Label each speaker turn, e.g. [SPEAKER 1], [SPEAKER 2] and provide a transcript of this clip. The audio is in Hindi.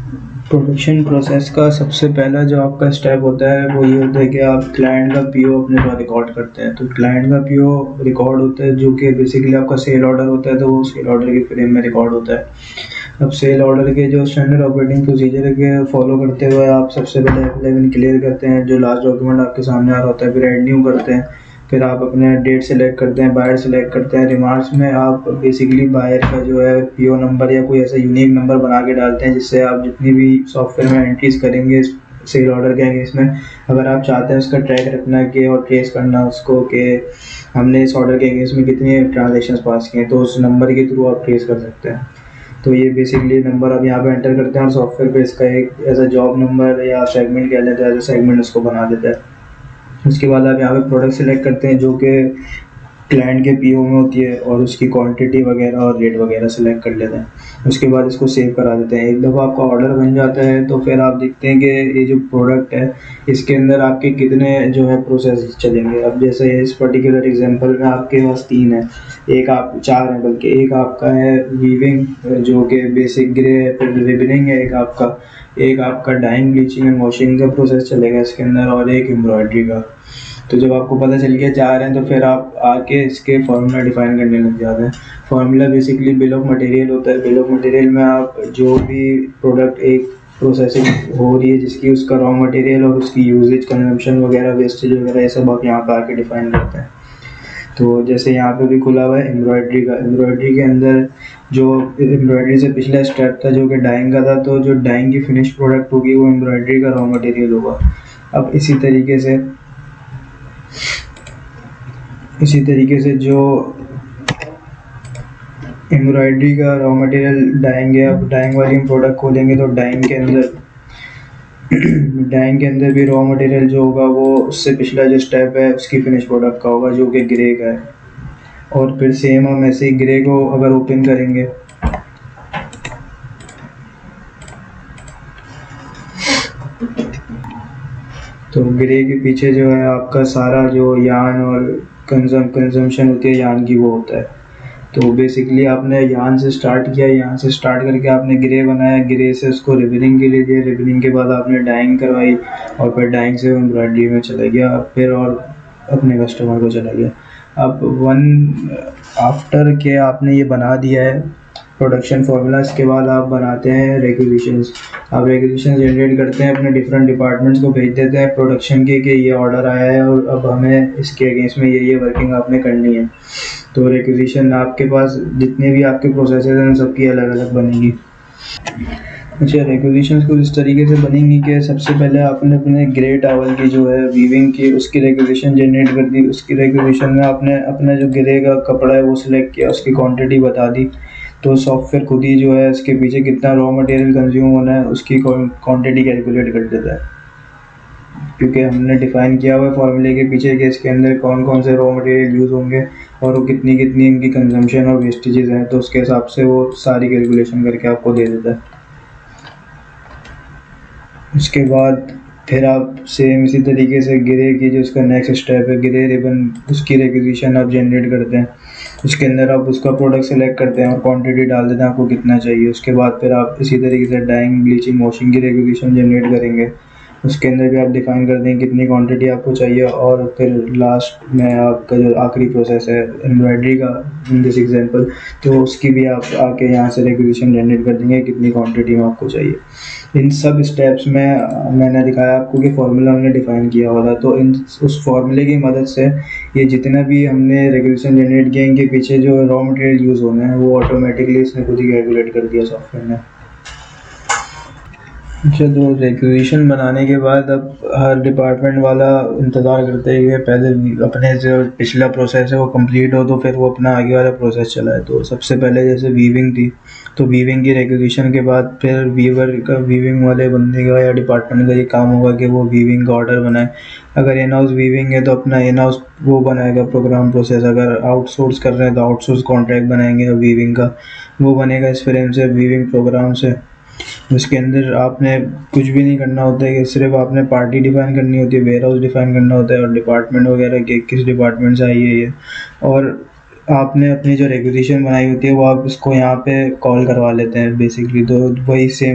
[SPEAKER 1] प्रोडक्शन प्रोसेस का सबसे पहला जो आपका स्टेप होता है वो ये होता है कि आप क्लाइंट का पीओ अपने पास रिकॉर्ड करते हैं। तो क्लाइंट का पीओ रिकॉर्ड होता है जो कि बेसिकली आपका सेल ऑर्डर होता है, तो वो सेल ऑर्डर के फ्रेम में रिकॉर्ड होता है। अब सेल ऑर्डर के जो स्टैंडर्ड ऑपरेटिंग प्रोसीजर के फॉलो करते हुए आप सबसे पहले F11 क्लियर करते हैं, जो लास्ट डॉक्यूमेंट आपके सामने आ रहा होता है, फिर ऐड न्यू करते हैं, फिर आप अपने डेट सेलेक्ट करते हैं, बायर सेलेक्ट करते हैं। रिमार्क्स में आप बेसिकली बायर का जो है पीओ नंबर या कोई ऐसा यूनिक नंबर बना के डालते हैं, जिससे आप जितनी भी सॉफ्टवेयर में एंट्रीज करेंगे सेल ऑर्डर के अगेंस्ट में, अगर आप चाहते हैं उसका ट्रैक रखना के और ट्रेस करना उसको कि हमने इस ऑर्डर के अगेंस्ट में कितने ट्रांजेक्शन पास किए हैं, तो उस नंबर के थ्रू आप ट्रेस कर सकते हैं। तो ये बेसिकली नंबर आप यहाँ पे एंटर करते हैं और सॉफ्टवेयर पे इसका एक ऐसा जॉब नंबर या सेगमेंट कह लेते हैं, एज सेगमेंट उसको बना देता है। उसके बाद आप यहाँ पे प्रोडक्ट सेलेक्ट करते हैं जो कि क्लाइंट के पीओ में होती है, और उसकी क्वांटिटी वगैरह और रेट वगैरह सेलेक्ट कर लेते हैं। उसके बाद इसको सेव करा देते हैं। एक दफ़ा आपका ऑर्डर बन जाता है तो फिर आप देखते हैं कि ये जो प्रोडक्ट है इसके अंदर आपके कितने जो है प्रोसेस चलेंगे। अब जैसे इस पर्टिकुलर एग्जांपल में आपके पास 3 है, एक आप 4 है बल्कि, एक आपका है वीविंग जो कि बेसिक ग्रे है, फिर रिबनिंग है, एक आपका डाइंग ब्लीचिंग एंड वॉशिंग का प्रोसेस चलेगा इसके अंदर, और एक एम्ब्रॉयडरी का। तो जब आपको पता चल गया 4 हैं तो फिर आप आके इसके फार्मूला डिफाइन करने लग जाते हैं। Formula basically bill of material होता है। बिल ऑफ मटेरियल में आप जो भी प्रोडक्ट एक प्रोसेसिंग हो रही है जिसकी उसका रॉ मटेरियल और उसकी यूजेज कंजम्पशन वगैरह वेस्टेज वगैरह ये सब आप यहाँ पे आके डिफाइन करते हैं। तो जैसे यहाँ पे भी खुला हुआ है एम्ब्रॉयडरी का। एम्ब्रॉयडरी के अंदर जो एम्ब्रॉयडरी से पिछला स्टेप था जो कि डाइंग का था, तो जो डाइंग की फिनिश प्रोडक्ट होगी वो एम्ब्रॉयडरी का रॉ मटेरियल होगा। अब इसी तरीके से जो एम्ब्रॉयडरी का रॉ मटेरियल डाइंग है, अब डाइंग वाली हम प्रोडक्ट खोलेंगे तो डाइंग के अंदर भी रॉ मटेरियल जो होगा वो उससे पिछला जो स्टेप है उसकी फिनिश प्रोडक्ट का होगा जो कि ग्रे का है। और फिर सेम हम ऐसे ही ग्रे को अगर ओपन करेंगे तो ग्रे के पीछे जो है आपका सारा जो यान और कंजम्पशन होती है यान की वो होता है। तो बेसिकली आपने यान से स्टार्ट किया, यान से स्टार्ट करके आपने ग्रे बनाया, ग्रे से उसको रिबनिंग के लिए दिया, रिबनिंग के बाद आपने डाइंग करवाई और फिर डाइंग से एम्ब्रॉयडरी में चला गया, फिर और अपने कस्टमर को चला गया। अब वन आफ्टर के आपने ये बना दिया है प्रोडक्शन फार्मूला, इसके बाद आप बनाते हैं रेक्विजिशंस। आप रेक्विजिशन जनरेट करते हैं, अपने डिफरेंट डिपार्टमेंट्स को भेज देते हैं प्रोडक्शन के कि ये ऑर्डर आया है और अब हमें इसके अगेंस्ट में ये वर्किंग आपने करनी है। तो रिक्विजिशन आपके पास जितने भी आपके प्रोसेसेस हैं उन सबकी अलग अलग बनेगी। अच्छा, रिक्विजिशंस कुछ इस तरीके से बनेंगी कि सबसे पहले आपने अपने ग्रे टॉवल की जो है वीविंग की उसकी रिक्विजिशन जनरेट कर दी। उसकी रिक्विजिशन में आपने अपना जो ग्रे का कपड़ा है वो सिलेक्ट किया, उसकी क्वांटिटी बता दी। तो सॉफ्टवेयर खुद ही जो है इसके पीछे कितना रॉ मटेरियल कंज्यूम होना है उसकी क्वांटिटी कैलकुलेट कर देता है, क्योंकि हमने डिफाइन किया हुआ है फार्मूले के पीछे कि इसके अंदर कौन कौन से रॉ मटेरियल यूज़ होंगे और वो कितनी कितनी इनकी कंजम्पशन और वेस्टेजेस हैं, तो उसके हिसाब से वो सारी कैलकुलेशन करके आपको दे देता है। उसके बाद फिर आप सेम इसी तरीके से ग्रे की जो उसका नेक्स्ट स्टेप है ग्रे रिबन, उसकी रिक्विजिशन आप जनरेट करते हैं। उसके अंदर आप उसका प्रोडक्ट सेलेक्ट करते हैं और क्वांटिटी डाल देते हैं आपको कितना चाहिए। उसके बाद फिर आप इसी तरीके से डाइंग ब्लीचिंग वॉशिंग की रिक्विजिशन जनरेट करेंगे। उसके अंदर भी आप डिफाइन कर दें कितनी क्वांटिटी आपको चाहिए, और फिर लास्ट में आपका जो आखिरी प्रोसेस है एम्ब्रॉयडरी का इन दिस एग्जांपल, तो उसकी भी आप आके यहाँ से रिक्विजिशन जनरेट कर देंगे कितनी क्वांटिटी में आपको चाहिए। इन सब स्टेप्स में मैंने दिखाया आपको कि फार्मूला हमने डिफाइन किया हुआ था, तो इन उस फार्मूले की मदद से ये जितना भी हमने रेगुलेशन जनरेट किए इनके पीछे जो रॉ मटेरियल यूज़ होना है वो ऑटोमेटिकली इसने खुद ही कैलकुलेट कर दिया सॉफ्टवेयर ने। अच्छा, तो रिक्वेजिशन बनाने के बाद अब हर डिपार्टमेंट वाला इंतज़ार करते हैं कि पहले अपने जो पिछला प्रोसेस है वो कंप्लीट हो तो फिर वो अपना आगे वाला प्रोसेस चलाए। तो सबसे पहले जैसे वीविंग थी, तो वीविंग की रिक्वेजिशन के बाद फिर वीवर का, वीविंग वाले बंदे का या डिपार्टमेंट का ये काम होगा कि वो वीविंग का ऑर्डर बनाए। अगर इन हाउस वीविंग है तो अपना इन हाउस वो बनाएगा प्रोग्राम प्रोसेस, अगर आउटसोर्स कर रहे हैं तो आउटसोर्स कॉन्ट्रैक्ट बनाएंगे वीविंग का, वो बनेगा इस फ्रेम से वीविंग प्रोग्राम से। उसके अंदर आपने कुछ भी नहीं करना होता है कि सिर्फ आपने पार्टी डिफाइन करनी होती है, वेयर हाउस डिफाइन करना होता है और डिपार्टमेंट वगैरह के किस डिपार्टमेंट से आई है ये, और आपने अपनी जो रिक्वेजिशन बनाई होती है वो आप इसको यहाँ पे कॉल करवा लेते हैं बेसिकली। तो वही सेम